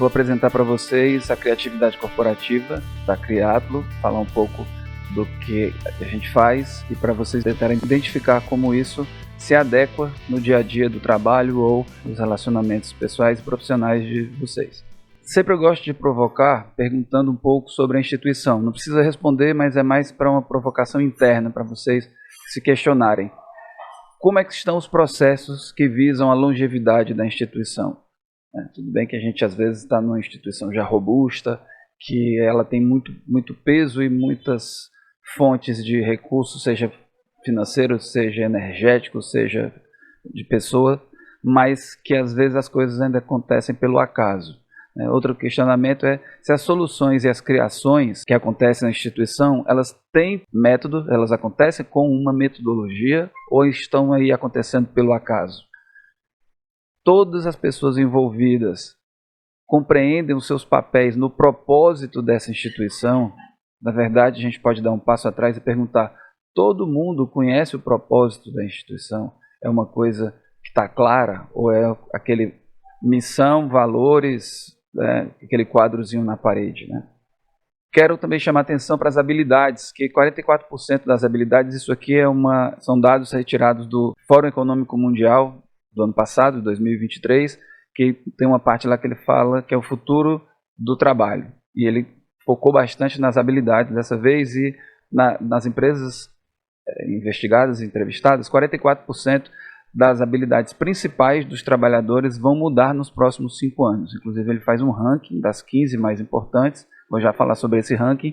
vou apresentar para vocês a criatividade corporativa da Criatlo, falar um pouco do que a gente faz e para vocês tentarem identificar como isso se adequa no dia a dia do trabalho ou nos relacionamentos pessoais e profissionais de vocês. Sempre eu gosto de provocar perguntando um pouco sobre a instituição. Não precisa responder, mas é mais para uma provocação interna, para vocês se questionarem. Como é que estão os processos que visam a longevidade da instituição? Tudo bem que a gente às vezes está numa instituição já robusta, que ela tem muito peso e muitas fontes de recursos, seja financeiro, seja energético, seja de pessoa, mas que às vezes as coisas ainda acontecem pelo acaso. Outro questionamento é se as soluções e as criações que acontecem na instituição, elas têm método, elas acontecem com uma metodologia ou estão aí acontecendo pelo acaso? Todas as pessoas envolvidas compreendem os seus papéis no propósito dessa instituição? Na verdade, a gente pode dar um passo atrás e perguntar, todo mundo conhece o propósito da instituição? É uma coisa que está clara? Ou é aquele missão, valores, aquele quadrozinho na parede, né? Quero também chamar atenção para as habilidades, que 44% das habilidades, isso aqui são dados retirados do Fórum Econômico Mundial do ano passado, 2023, que tem uma parte lá que ele fala que é o futuro do trabalho. E ele focou bastante nas habilidades dessa vez e nas empresas investigadas e entrevistadas, 44% das habilidades principais dos trabalhadores vão mudar nos próximos 5 anos. Inclusive ele faz um ranking das 15 mais importantes, vou já falar sobre esse ranking.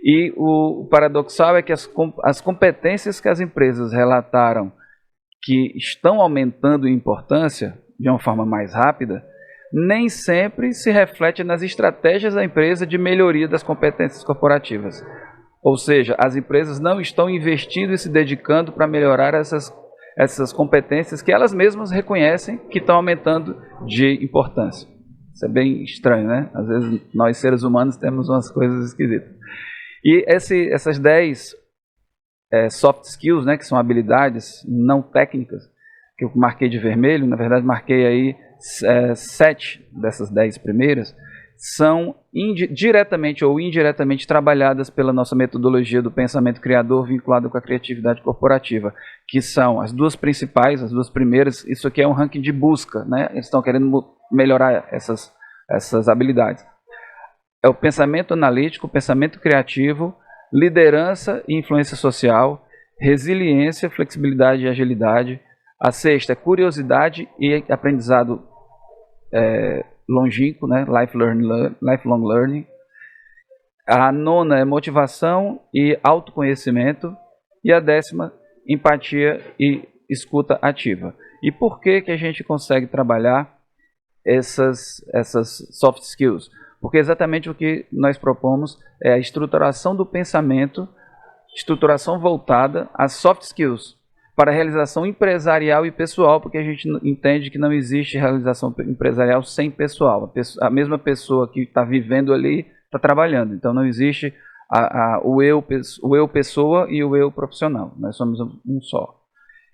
E o paradoxal é que as competências que as empresas relataram que estão aumentando em importância de uma forma mais rápida, nem sempre se reflete nas estratégias da empresa de melhoria das competências corporativas. Ou seja, as empresas não estão investindo e se dedicando para melhorar essas competências que elas mesmas reconhecem que estão aumentando de importância. Isso é bem estranho, né? Às vezes nós seres humanos temos umas coisas esquisitas. E essas 10 soft skills, né, que são habilidades não técnicas, que eu marquei de vermelho, na verdade marquei aí 7 dessas 10 primeiras, são diretamente ou indiretamente trabalhadas pela nossa metodologia do pensamento criador vinculado com a criatividade corporativa, que são as duas principais, as duas primeiras. Isso aqui é um ranking de busca, né? Eles estão querendo melhorar essas habilidades. É o pensamento analítico, o pensamento criativo, liderança e influência social, resiliência, flexibilidade e agilidade. A sexta é curiosidade e aprendizado longínquo, né? Lifelong learning. A nona é motivação e autoconhecimento. E a 10ª, empatia e escuta ativa. E por que a gente consegue trabalhar essas soft skills? Porque exatamente o que nós propomos é a estruturação do pensamento, estruturação voltada às soft skills, para a realização empresarial e pessoal, porque a gente entende que não existe realização empresarial sem pessoal. A mesma pessoa que está vivendo ali está trabalhando, então não existe o eu pessoa e o eu profissional, nós somos um só.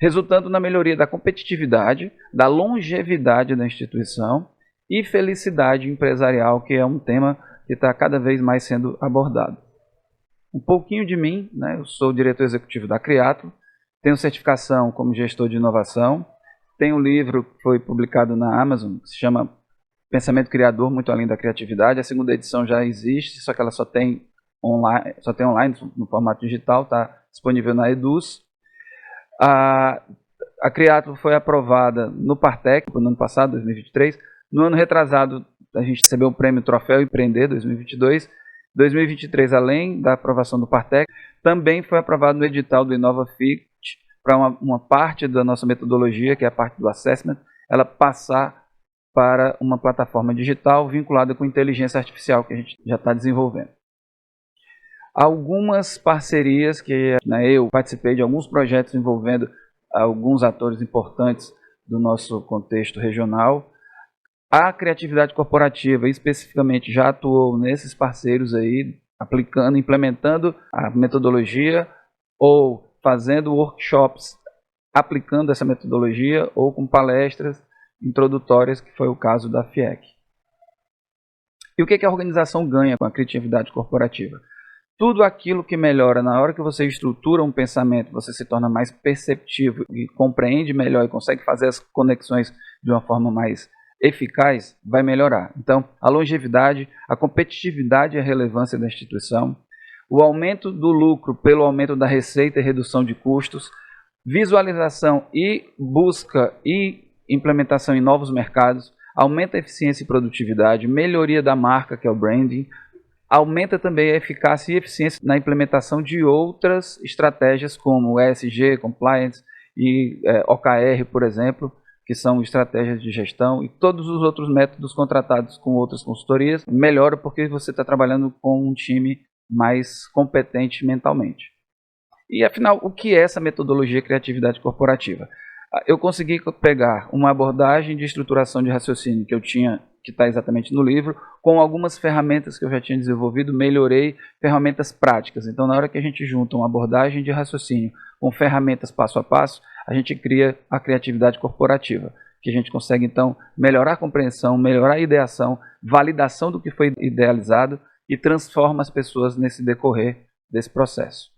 Resultando na melhoria da competitividade, da longevidade da instituição e felicidade empresarial, que é um tema que está cada vez mais sendo abordado. Um pouquinho de mim, né? Eu sou o diretor executivo da Criatlo, tenho certificação como gestor de inovação, tenho um livro que foi publicado na Amazon, que se chama Pensamento Criador, Muito Além da Criatividade. A segunda edição já existe, só que ela só tem online no formato digital, está disponível na Eduz. A Criatlo foi aprovada no Partec, no ano passado, 2023. No ano retrasado, a gente recebeu o prêmio Troféu Empreender 2022. 2023, além da aprovação do Partec, também foi aprovado no edital do InovaFit para uma parte da nossa metodologia, que é a parte do assessment, ela passar para uma plataforma digital vinculada com inteligência artificial que a gente já está desenvolvendo. Algumas parcerias que eu participei de alguns projetos envolvendo alguns atores importantes do nosso contexto regional. A criatividade corporativa, especificamente, já atuou nesses parceiros aí, aplicando, implementando a metodologia ou fazendo workshops aplicando essa metodologia ou com palestras introdutórias, que foi o caso da FIEC. E o que a organização ganha com a criatividade corporativa? Tudo aquilo que melhora na hora que você estrutura um pensamento, você se torna mais perceptivo e compreende melhor e consegue fazer as conexões de uma forma mais eficaz, vai melhorar. Então, a longevidade, a competitividade e a relevância da instituição, o aumento do lucro pelo aumento da receita e redução de custos, visualização e busca e implementação em novos mercados, aumenta a eficiência e produtividade, melhoria da marca, que é o branding, aumenta também a eficácia e eficiência na implementação de outras estratégias como ESG, Compliance e OKR, por exemplo, que são estratégias de gestão, e todos os outros métodos contratados com outras consultorias melhoram porque você está trabalhando com um time mais competente mentalmente. E afinal, o que é essa metodologia criatividade corporativa? Eu consegui pegar uma abordagem de estruturação de raciocínio que eu tinha, que está exatamente no livro, com algumas ferramentas que eu já tinha desenvolvido, melhorei ferramentas práticas. Então, na hora que a gente junta uma abordagem de raciocínio com ferramentas passo a passo, a gente cria a criatividade corporativa, que a gente consegue, então, melhorar a compreensão, melhorar a ideação, validação do que foi idealizado e transforma as pessoas nesse decorrer desse processo.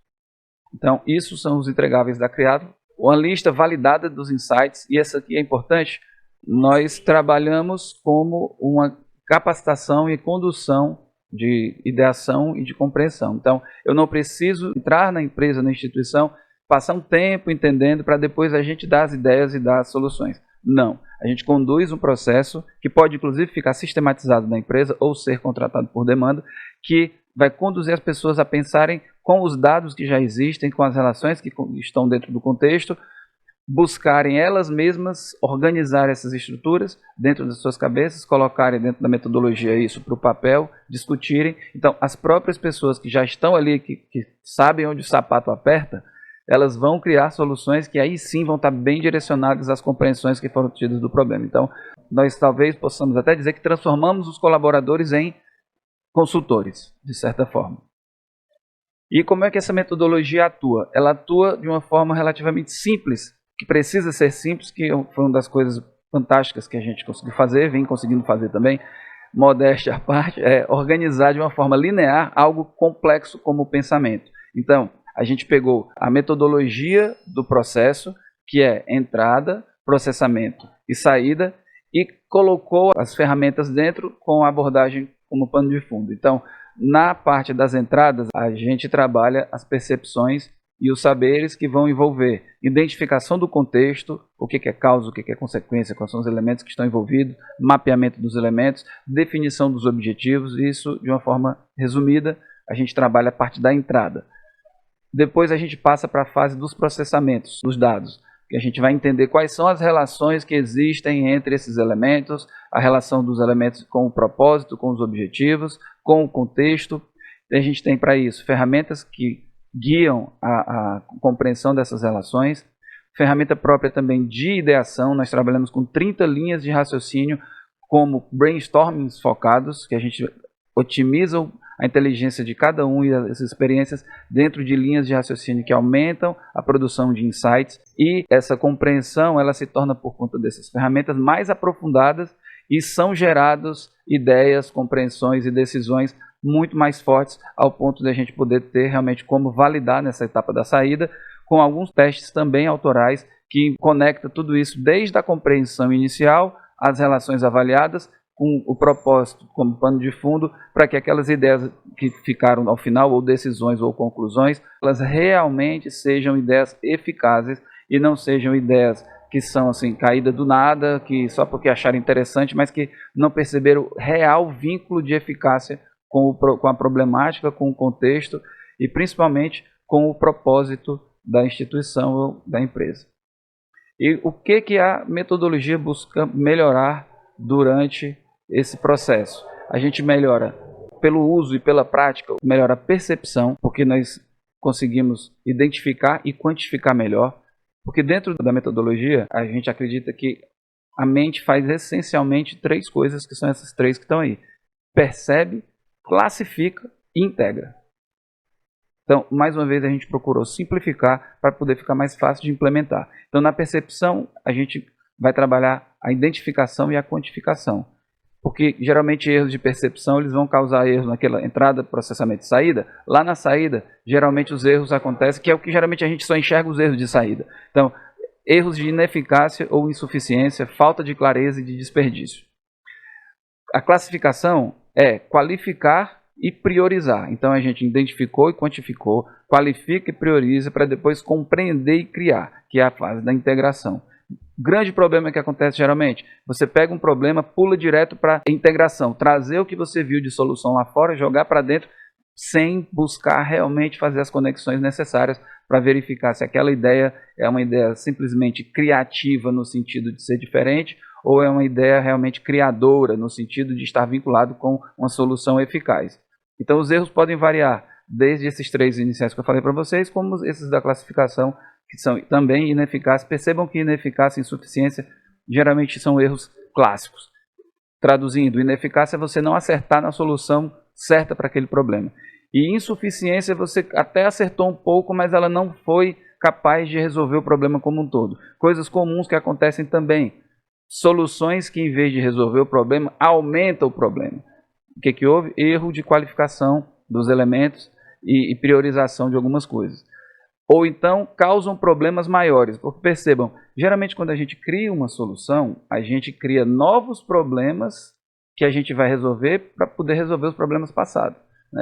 Então, isso são os entregáveis da Criatlo. Uma lista validada dos insights, e essa aqui é importante, nós trabalhamos como uma capacitação e condução de ideação e de compreensão. Então, eu não preciso entrar na empresa, na instituição, passar um tempo entendendo para depois a gente dar as ideias e dar as soluções. Não, a gente conduz um processo que pode inclusive ficar sistematizado na empresa ou ser contratado por demanda, que vai conduzir as pessoas a pensarem com os dados que já existem, com as relações que estão dentro do contexto, buscarem elas mesmas organizar essas estruturas dentro das suas cabeças, colocarem dentro da metodologia isso para o papel, discutirem. Então, as próprias pessoas que já estão ali, que sabem onde o sapato aperta, elas vão criar soluções que aí sim vão estar bem direcionadas às compreensões que foram tidas do problema. Então, nós talvez possamos até dizer que transformamos os colaboradores em consultores, de certa forma. E como é que essa metodologia atua? Ela atua de uma forma relativamente simples, que precisa ser simples, que foi uma das coisas fantásticas que a gente conseguiu fazer, vem conseguindo fazer também, modéstia à parte, é organizar de uma forma linear algo complexo como o pensamento. Então, a gente pegou a metodologia do processo, que é entrada, processamento e saída, e colocou as ferramentas dentro com a abordagem como pano de fundo. Então, na parte das entradas, a gente trabalha as percepções e os saberes que vão envolver identificação do contexto, o que é causa, o que é consequência, quais são os elementos que estão envolvidos, mapeamento dos elementos, definição dos objetivos, isso de uma forma resumida, a gente trabalha a parte da entrada. Depois a gente passa para a fase dos processamentos dos dados, que a gente vai entender quais são as relações que existem entre esses elementos, a relação dos elementos com o propósito, com os objetivos, com o contexto. A gente tem para isso ferramentas que guiam a compreensão dessas relações, ferramenta própria também de ideação, nós trabalhamos com 30 linhas de raciocínio como brainstormings focados, que a gente otimiza a inteligência de cada um e as experiências dentro de linhas de raciocínio que aumentam a produção de insights, e essa compreensão ela se torna, por conta dessas ferramentas, mais aprofundadas e são geradas ideias, compreensões e decisões muito mais fortes, ao ponto de a gente poder ter realmente como validar nessa etapa da saída, com alguns testes também autorais que conectam tudo isso desde a compreensão inicial, as relações avaliadas, com o propósito como pano de fundo, para que aquelas ideias que ficaram ao final, ou decisões ou conclusões, elas realmente sejam ideias eficazes e não sejam ideias que são assim, caídas do nada, que só porque acharam interessante, mas que não perceberam o real vínculo de eficácia com a problemática, com o contexto e principalmente com o propósito da instituição ou da empresa. E o que a metodologia busca melhorar durante esse processo? A gente melhora pelo uso e pela prática, melhora a percepção, porque nós conseguimos identificar e quantificar melhor, porque dentro da metodologia a gente acredita que a mente faz essencialmente 3 coisas, que são essas 3 que estão aí: percebe, classifica e integra. Então, mais uma vez, a gente procurou simplificar para poder ficar mais fácil de implementar. Então, na percepção, a gente vai trabalhar a identificação e a quantificação. porque geralmente erros de percepção eles vão causar erros naquela entrada, processamento e saída. Lá na saída, geralmente os erros acontecem, que é o que geralmente a gente só enxerga os erros de saída. Então, erros de ineficácia ou insuficiência, falta de clareza e de desperdício. A classificação é qualificar e priorizar. Então a gente identificou e quantificou, qualifica e prioriza para depois compreender e criar, que é a fase da integração. O grande problema que acontece geralmente, você pega um problema, pula direto para a integração, trazer o que você viu de solução lá fora, jogar para dentro, sem buscar realmente fazer as conexões necessárias para verificar se aquela ideia é uma ideia simplesmente criativa no sentido de ser diferente, ou é uma ideia realmente criadora, no sentido de estar vinculado com uma solução eficaz. Então os erros podem variar, desde esses 3 iniciais que eu falei para vocês, como esses da classificação, que são também ineficazes. Percebam que ineficácia e insuficiência geralmente são erros clássicos. Traduzindo, ineficácia é você não acertar na solução certa para aquele problema. E insuficiência você até acertou um pouco, mas ela não foi capaz de resolver o problema como um todo. Coisas comuns que acontecem também. Soluções que, em vez de resolver o problema, aumentam o problema. O que houve? Erro de qualificação dos elementos e priorização de algumas coisas. Ou então causam problemas maiores. Porque percebam, geralmente quando a gente cria uma solução, a gente cria novos problemas que a gente vai resolver para poder resolver os problemas passados.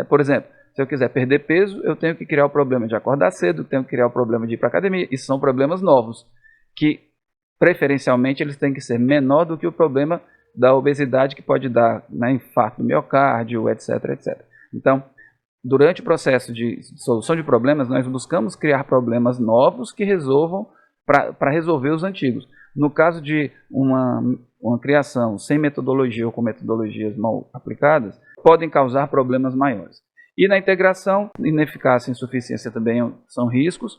Por exemplo, se eu quiser perder peso, eu tenho que criar o problema de acordar cedo, tenho que criar o problema de ir para a academia. Isso são problemas novos, que preferencialmente eles têm que ser menor do que o problema da obesidade, que pode dar infarto do miocárdio, etc, etc. Então, durante o processo de solução de problemas, nós buscamos criar problemas novos que resolvam para resolver os antigos. No caso de uma criação sem metodologia ou com metodologias mal aplicadas, podem causar problemas maiores. E na integração, ineficácia e insuficiência também são riscos.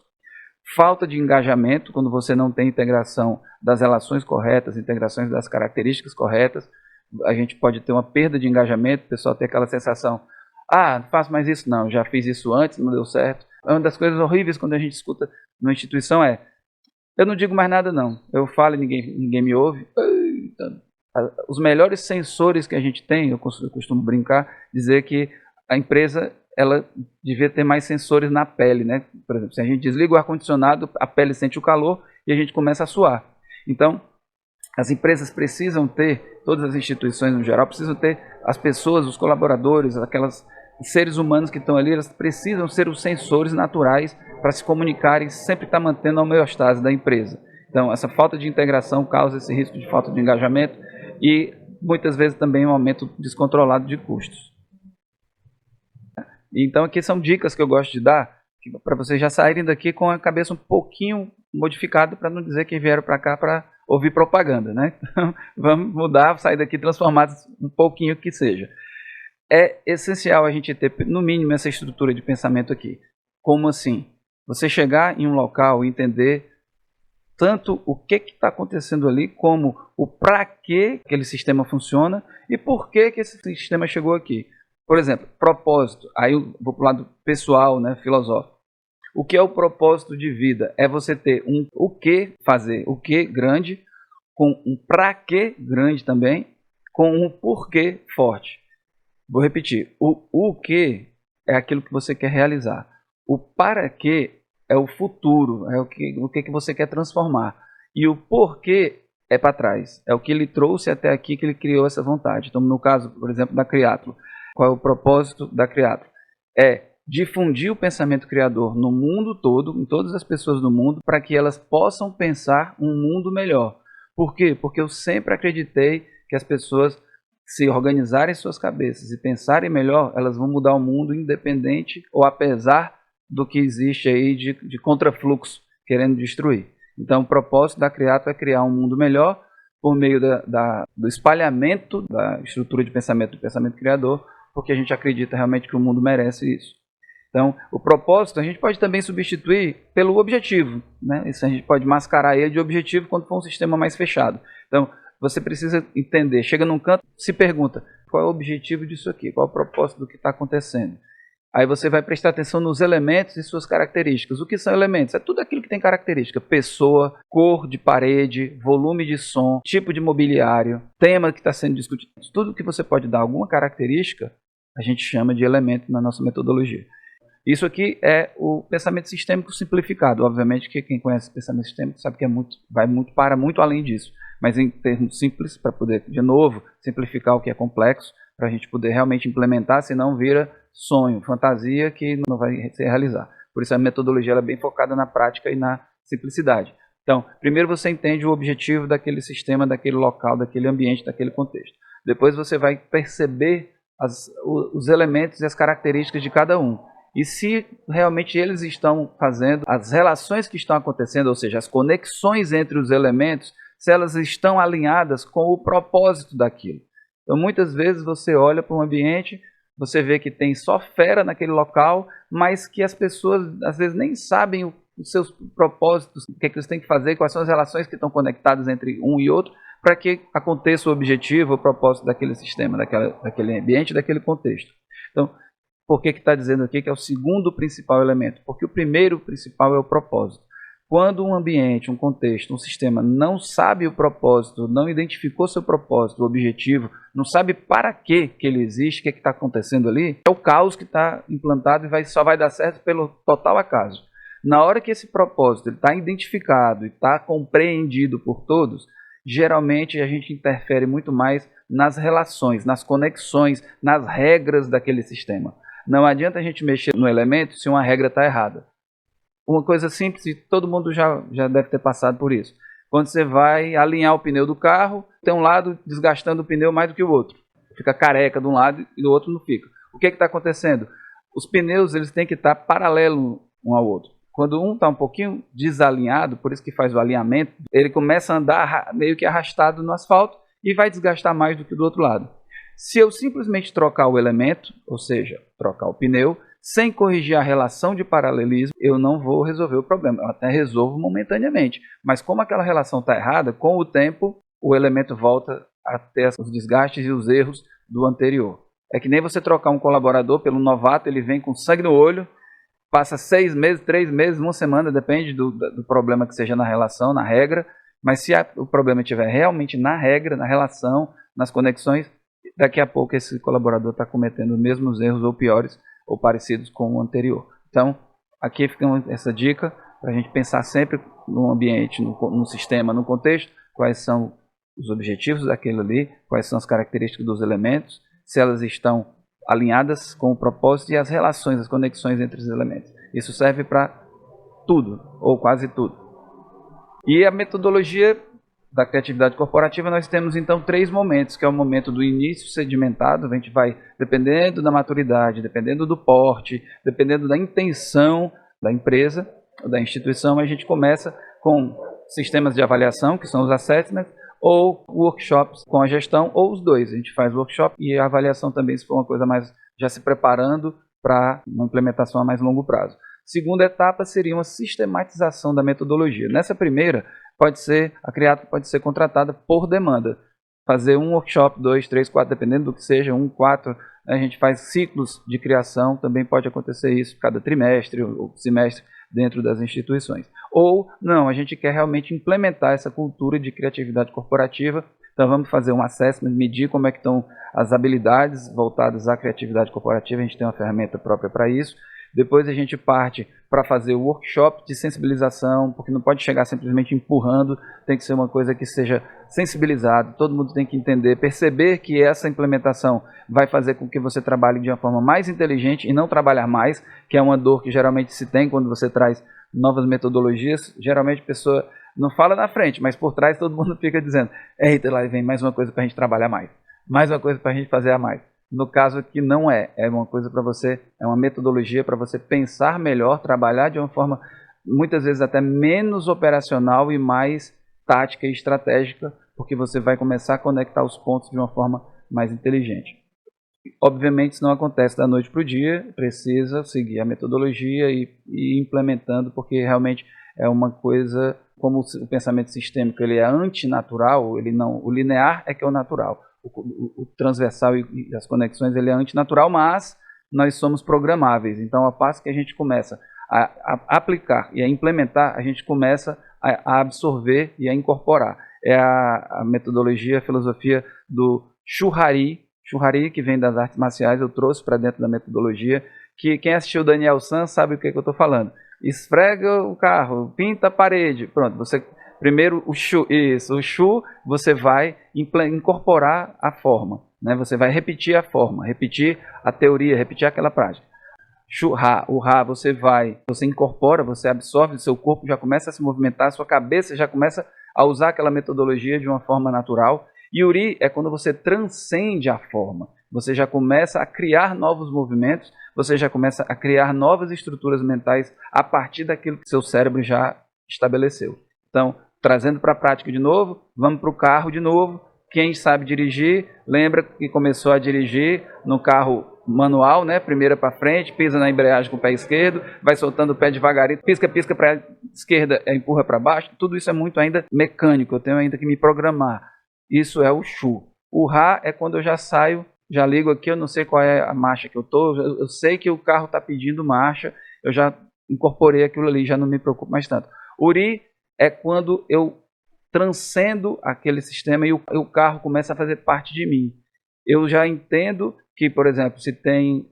Falta de engajamento, quando você não tem integração das relações corretas, integrações das características corretas, a gente pode ter uma perda de engajamento, o pessoal tem aquela sensação, não faço mais isso não, já fiz isso antes, não deu certo. Uma das coisas horríveis quando a gente escuta numa instituição é, eu não digo mais nada não, eu falo e ninguém me ouve. Os melhores sensores que a gente tem, eu costumo brincar, dizer que a empresa ela devia ter mais sensores na pele, né? Por exemplo, se a gente desliga o ar-condicionado, a pele sente o calor e a gente começa a suar. Então, as empresas precisam ter, todas as instituições no geral, precisam ter as pessoas, os colaboradores, aquelas seres humanos que estão ali, elas precisam ser os sensores naturais para se comunicarem e sempre estar mantendo a homeostase da empresa. Então, essa falta de integração causa esse risco de falta de engajamento e muitas vezes também um aumento descontrolado de custos. Então aqui são dicas que eu gosto de dar para vocês já saírem daqui com a cabeça um pouquinho modificada, para não dizer que vieram para cá para ouvir propaganda, né? Então vamos mudar, sair daqui transformados um pouquinho que seja. É essencial a gente ter no mínimo essa estrutura de pensamento aqui. Como assim? Você chegar em um local e entender tanto o que está acontecendo ali, como o para que aquele sistema funciona e por que esse sistema chegou aqui. Por exemplo, propósito. Aí eu vou para o lado pessoal, né, filosófico. O que é o propósito de vida? É você ter o que fazer, o que grande, com um para que grande também, com um porquê forte. Vou repetir. O que é aquilo que você quer realizar. O para que é o futuro, é o que você quer transformar. E o porquê é para trás. É o que ele trouxe até aqui, que ele criou essa vontade. Então, no caso, por exemplo, da Criatlo. Qual é o propósito da Criatlo? É difundir o pensamento criador no mundo todo, em todas as pessoas do mundo, para que elas possam pensar um mundo melhor. Por quê? Porque eu sempre acreditei que as pessoas, se organizarem suas cabeças e pensarem melhor, elas vão mudar o mundo independente ou apesar do que existe aí de contrafluxo querendo destruir. Então, o propósito da Criatlo é criar um mundo melhor por meio do espalhamento da estrutura de pensamento do pensamento criador, porque a gente acredita realmente que o mundo merece isso. Então, o propósito a gente pode também substituir pelo objetivo, né? Isso a gente pode mascarar ele de objetivo quando for um sistema mais fechado. Então, você precisa entender, chega num canto, se pergunta, qual é o objetivo disso aqui? Qual é o propósito do que está acontecendo? Aí você vai prestar atenção nos elementos e suas características. O que são elementos? É tudo aquilo que tem característica. Pessoa, cor de parede, volume de som, tipo de mobiliário, tema que está sendo discutido. Tudo que você pode dar alguma característica, a gente chama de elemento na nossa metodologia. Isso aqui é o pensamento sistêmico simplificado. Obviamente que quem conhece o pensamento sistêmico sabe que vai muito além disso. Mas em termos simples, para poder, de novo, simplificar o que é complexo, para a gente poder realmente implementar, senão vira sonho, fantasia que não vai se realizar. Por isso a metodologia ela é bem focada na prática e na simplicidade. Então, primeiro você entende o objetivo daquele sistema, daquele local, daquele ambiente, daquele contexto. Depois você vai perceber os elementos e as características de cada um. E se realmente eles estão fazendo, as relações que estão acontecendo, ou seja, as conexões entre os elementos, se elas estão alinhadas com o propósito daquilo. Então, muitas vezes você olha para um ambiente, você vê que tem só fera naquele local, mas que as pessoas, às vezes, nem sabem os seus propósitos, o que é que eles têm que fazer, quais são as relações que estão conectadas entre um e outro, para que aconteça o objetivo, o propósito daquele sistema, daquele ambiente, daquele contexto. Então, por que está dizendo aqui que é o segundo principal elemento? Porque o primeiro principal é o propósito. Quando um ambiente, um contexto, um sistema não sabe o propósito, não identificou seu propósito, o objetivo, não sabe para que ele existe, o que está acontecendo ali, é o caos que está implantado e só vai dar certo pelo total acaso. Na hora que esse propósito está identificado e está compreendido por todos, geralmente a gente interfere muito mais nas relações, nas conexões, nas regras daquele sistema. Não adianta a gente mexer no elemento se uma regra está errada. Uma coisa simples, e todo mundo já deve ter passado por isso. Quando você vai alinhar o pneu do carro, tem um lado desgastando o pneu mais do que o outro. Fica careca de um lado e do outro não fica. O que está acontecendo? Os pneus eles têm que estar paralelos um ao outro. Quando um está um pouquinho desalinhado, por isso que faz o alinhamento, ele começa a andar meio que arrastado no asfalto e vai desgastar mais do que do outro lado. Se eu simplesmente trocar o elemento, ou seja, trocar o pneu, sem corrigir a relação de paralelismo, eu não vou resolver o problema. Eu até resolvo momentaneamente. Mas como aquela relação está errada, com o tempo, o elemento volta a ter os desgastes e os erros do anterior. É que nem você trocar um colaborador pelo novato, ele vem com sangue no olho, passa 6 meses, 3 meses, 1 semana, depende do problema que seja na relação, na regra. Mas se o problema estiver realmente na regra, na relação, nas conexões, daqui a pouco esse colaborador está cometendo os mesmos erros ou piores, ou parecidos com o anterior. Então, aqui fica essa dica para a gente pensar sempre no ambiente, no sistema, no contexto, quais são os objetivos daquilo ali, quais são as características dos elementos, se elas estão alinhadas com o propósito e as relações, as conexões entre os elementos. Isso serve para tudo, ou quase tudo. E a metodologia da criatividade corporativa, nós temos então 3 momentos, que é o momento do início sedimentado, a gente vai, dependendo da maturidade, dependendo do porte, dependendo da intenção da empresa, da instituição, a gente começa com sistemas de avaliação, que são os assessments, ou workshops com a gestão, ou os dois. A gente faz workshop e a avaliação também, se for uma coisa mais já se preparando para uma implementação a mais longo prazo. Segunda etapa seria uma sistematização da metodologia. Nessa primeira, a Criatlo pode ser contratada por demanda. Fazer um workshop, 2, 3, 4, dependendo do que seja, 1, 4. A gente faz ciclos de criação, também pode acontecer isso cada trimestre ou semestre dentro das instituições. Ou não, a gente quer realmente implementar essa cultura de criatividade corporativa. Então vamos fazer um assessment, medir como é que estão as habilidades voltadas à criatividade corporativa. A gente tem uma ferramenta própria para isso. Depois a gente parte para fazer o workshop de sensibilização, porque não pode chegar simplesmente empurrando, tem que ser uma coisa que seja sensibilizado, todo mundo tem que entender, perceber que essa implementação vai fazer com que você trabalhe de uma forma mais inteligente e não trabalhar mais, que é uma dor que geralmente se tem quando você traz novas metodologias. Geralmente a pessoa não fala na frente, mas por trás todo mundo fica dizendo: eita, lá vem mais uma coisa para a gente trabalhar mais uma coisa para a gente fazer a mais. No caso aqui não é uma coisa para você, é uma metodologia para você pensar melhor, trabalhar de uma forma muitas vezes até menos operacional e mais tática e estratégica, porque você vai começar a conectar os pontos de uma forma mais inteligente. Obviamente isso não acontece da noite para o dia, precisa seguir a metodologia e ir implementando, porque realmente é uma coisa, como o pensamento sistêmico ele é antinatural, o linear é que é o natural. O transversal e as conexões ele é antinatural, mas nós somos programáveis. Então, a passo que a gente começa a aplicar e a implementar, a gente começa a absorver e a incorporar. É a metodologia, a filosofia do Shuhari, que vem das artes marciais, eu trouxe para dentro da metodologia, que quem assistiu Daniel San sabe o que eu estou falando. Esfrega o carro, pinta a parede, pronto, você... Primeiro, o Shu, você vai incorporar a forma, né? Você vai repetir a forma, repetir a teoria, repetir aquela prática. O Ra, você incorpora, você absorve, o seu corpo já começa a se movimentar, a sua cabeça já começa a usar aquela metodologia de uma forma natural. E o Ri é quando você transcende a forma, você já começa a criar novos movimentos, você já começa a criar novas estruturas mentais a partir daquilo que seu cérebro já estabeleceu. Então, trazendo para a prática de novo, vamos para o carro de novo. Quem sabe dirigir, lembra que começou a dirigir no carro manual, né? Primeira para frente, pisa na embreagem com o pé esquerdo, vai soltando o pé devagarinho, pisca para a esquerda, empurra para baixo. Tudo isso é muito ainda mecânico, eu tenho ainda que me programar. Isso é o Shu. O Ra é quando eu já saio, já ligo aqui, eu não sei qual é a marcha que eu estou, eu sei que o carro está pedindo marcha, eu já incorporei aquilo ali, já não me preocupo mais tanto. O Ri é quando eu transcendo aquele sistema e o carro começa a fazer parte de mim. Eu já entendo que, por exemplo, se tem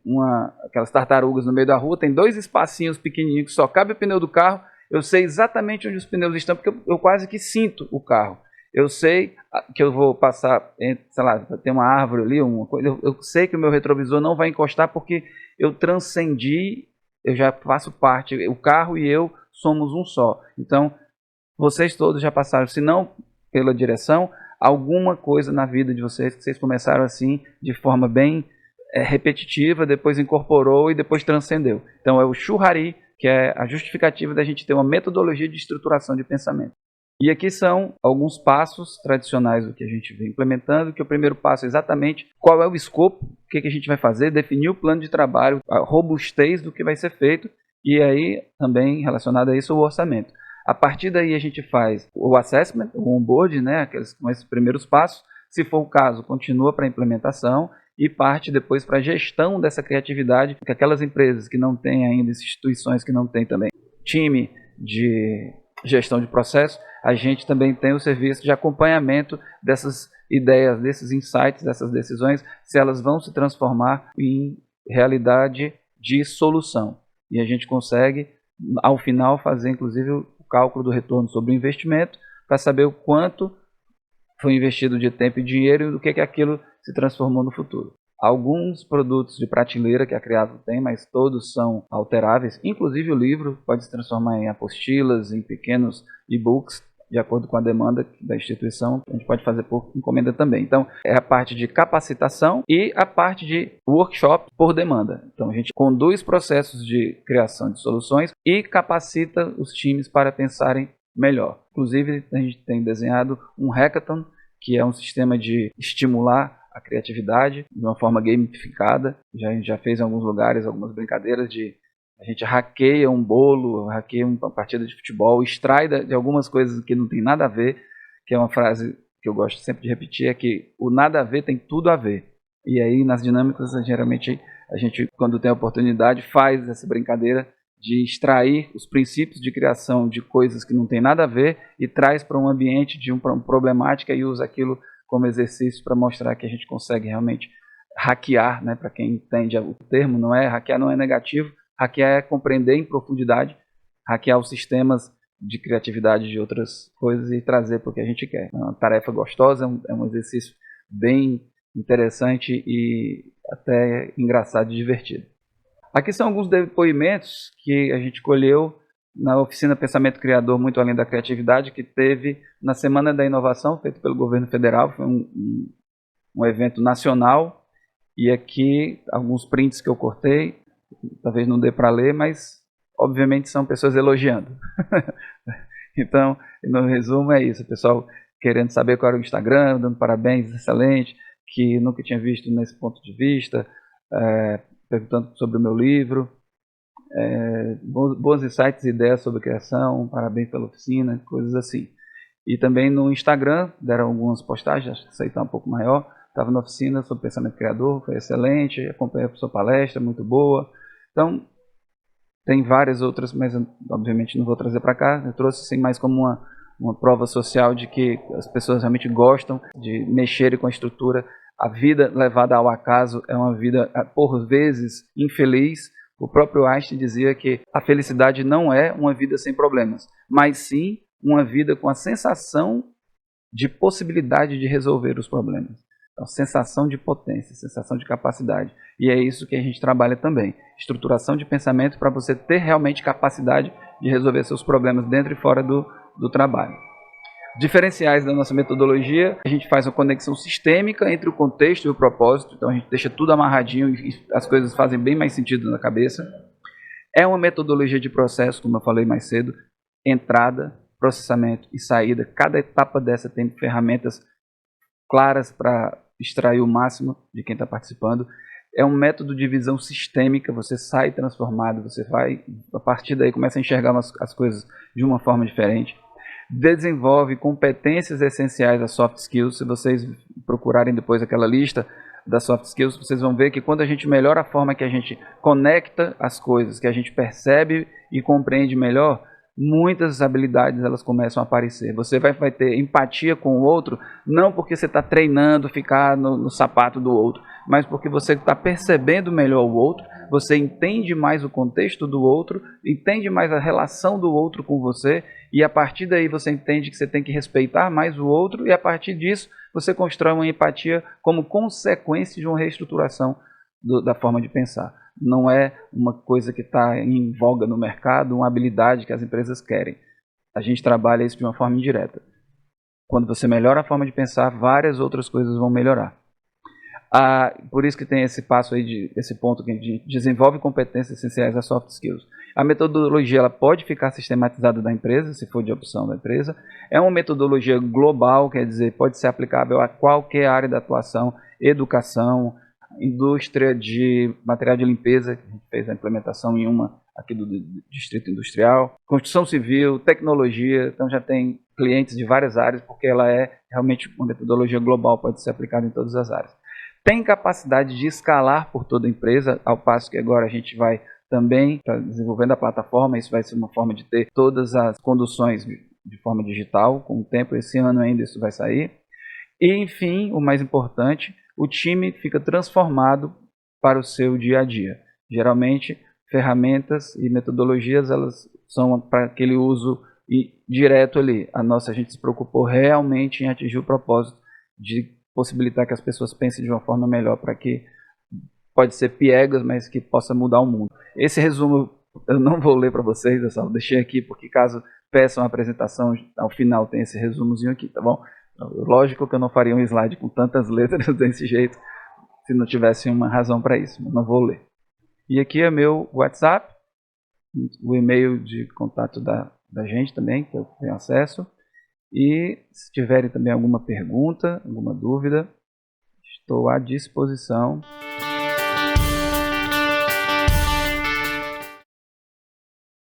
aquelas tartarugas no meio da rua, tem 2 espacinhos pequenininhos que só cabe o pneu do carro, eu sei exatamente onde os pneus estão, porque eu quase que sinto o carro. Eu sei que eu vou passar, sei lá, tem uma árvore ali, uma coisa, eu sei que o meu retrovisor não vai encostar porque eu transcendi, eu já faço parte, o carro e eu somos um só. Então, vocês todos já passaram, se não pela direção, alguma coisa na vida de vocês que vocês começaram assim, de forma bem repetitiva, depois incorporou e depois transcendeu. Então é o Shuhari, que é a justificativa da gente ter uma metodologia de estruturação de pensamento. E aqui são alguns passos tradicionais do que a gente vem implementando, que o primeiro passo é exatamente qual é o escopo, o que a gente vai fazer, definir o plano de trabalho, a robustez do que vai ser feito, e aí também relacionado a isso o orçamento. A partir daí a gente faz o assessment, o onboard, né, com esses primeiros passos. Se for o caso, continua para a implementação e parte depois para a gestão dessa criatividade, porque aquelas empresas que não têm ainda, instituições que não têm também time de gestão de processo, a gente também tem o serviço de acompanhamento dessas ideias, desses insights, dessas decisões, se elas vão se transformar em realidade de solução. E a gente consegue, ao final, fazer inclusive o cálculo do retorno sobre o investimento, para saber o quanto foi investido de tempo e dinheiro e do que aquilo se transformou no futuro. Alguns produtos de prateleira que a Criatlo tem, mas todos são alteráveis, inclusive o livro pode se transformar em apostilas, em pequenos e-books, de acordo com a demanda da instituição, a gente pode fazer por encomenda também. Então, é a parte de capacitação e a parte de workshop por demanda. Então, a gente conduz processos de criação de soluções e capacita os times para pensarem melhor. Inclusive, a gente tem desenhado um hackathon, que é um sistema de estimular a criatividade de uma forma gamificada. A gente já fez em alguns lugares algumas brincadeiras de a gente hackeia um bolo, hackeia uma partida de futebol, extrai de algumas coisas que não tem nada a ver, que é uma frase que eu gosto sempre de repetir, é que o nada a ver tem tudo a ver. E aí nas dinâmicas, geralmente, a gente, quando tem a oportunidade, faz essa brincadeira de extrair os princípios de criação de coisas que não tem nada a ver e traz para um ambiente de uma problemática e usa aquilo como exercício para mostrar que a gente consegue realmente hackear, né? Para quem entende o termo, não é hackear, não é negativo. Hackear é compreender em profundidade, hackear os sistemas de criatividade de outras coisas e trazer para o que a gente quer. É uma tarefa gostosa, é um exercício bem interessante e até engraçado e divertido. Aqui são alguns depoimentos que a gente colheu na oficina Pensamento Criador Muito Além da Criatividade, que teve na Semana da Inovação, feito pelo governo federal. Foi um evento nacional. E aqui alguns prints que eu cortei, talvez não dê para ler, mas obviamente são pessoas elogiando. Então, no resumo é isso, o pessoal querendo saber qual era o Instagram, dando parabéns, excelente, que nunca tinha visto nesse ponto de vista, perguntando sobre o meu livro, bons insights e ideias sobre criação, parabéns pela oficina, coisas assim. E também no Instagram deram algumas postagens, acho que isso aí está um pouco maior, estava na oficina sobre pensamento criador, foi excelente, acompanhei a sua palestra, muito boa. Então, tem várias outras, mas obviamente não vou trazer para cá. Eu trouxe assim, mais como uma prova social de que as pessoas realmente gostam de mexer com a estrutura. A vida levada ao acaso é uma vida, por vezes, infeliz. O próprio Einstein dizia que a felicidade não é uma vida sem problemas, mas sim uma vida com a sensação de possibilidade de resolver os problemas. Então, sensação de potência, sensação de capacidade. E é isso que a gente trabalha também. Estruturação de pensamento para você ter realmente capacidade de resolver seus problemas dentro e fora do trabalho. Diferenciais da nossa metodologia: a gente faz uma conexão sistêmica entre o contexto e o propósito, então a gente deixa tudo amarradinho e as coisas fazem bem mais sentido na cabeça. É uma metodologia de processo, como eu falei mais cedo: entrada, processamento e saída. Cada etapa dessa tem ferramentas claras para extrair o máximo de quem está participando. É um método de visão sistêmica, você sai transformado, você vai, a partir daí, começa a enxergar as coisas de uma forma diferente. Desenvolve competências essenciais das soft skills. Se vocês procurarem depois aquela lista das soft skills, vocês vão ver que quando a gente melhora a forma que a gente conecta as coisas, que a gente percebe e compreende melhor, muitas habilidades elas começam a aparecer. Você vai ter empatia com o outro, não porque você está treinando ficar no sapato do outro, mas porque você está percebendo melhor o outro, você entende mais o contexto do outro, entende mais a relação do outro com você, e a partir daí você entende que você tem que respeitar mais o outro, e a partir disso você constrói uma empatia como consequência de uma reestruturação da forma de pensar. Não é uma coisa que está em voga no mercado, uma habilidade que as empresas querem. A gente trabalha isso de uma forma indireta. Quando você melhora a forma de pensar, várias outras coisas vão melhorar. Por isso que tem esse passo aí, esse ponto que a gente desenvolve competências essenciais às soft skills. A metodologia ela pode ficar sistematizada da empresa, se for de opção da empresa. É uma metodologia global, quer dizer, pode ser aplicável a qualquer área da atuação: educação, indústria de material de limpeza, que a gente fez a implementação em uma aqui do Distrito Industrial, construção civil, tecnologia. Então já tem clientes de várias áreas, porque ela é realmente uma metodologia global, pode ser aplicada em todas as áreas. Tem capacidade de escalar por toda a empresa, ao passo que agora a gente vai também desenvolvendo a plataforma. Isso vai ser uma forma de ter todas as conduções de forma digital. Com o tempo, esse ano ainda isso vai sair. E, enfim, o mais importante, o time fica transformado para o seu dia a dia. Geralmente, ferramentas e metodologias elas são para aquele uso direto ali. A gente se preocupou realmente em atingir o propósito de possibilitar que as pessoas pensem de uma forma melhor, para que pode ser piegas, mas que possa mudar o mundo. Esse resumo eu não vou ler para vocês, eu só deixei aqui porque caso peçam a apresentação, ao final tem esse resumozinho aqui, tá bom? Lógico que eu não faria um slide com tantas letras desse jeito se não tivesse uma razão para isso, mas não vou ler. E aqui é meu WhatsApp, o e-mail de contato da gente também, que eu tenho acesso. E se tiverem também alguma pergunta, alguma dúvida, estou à disposição.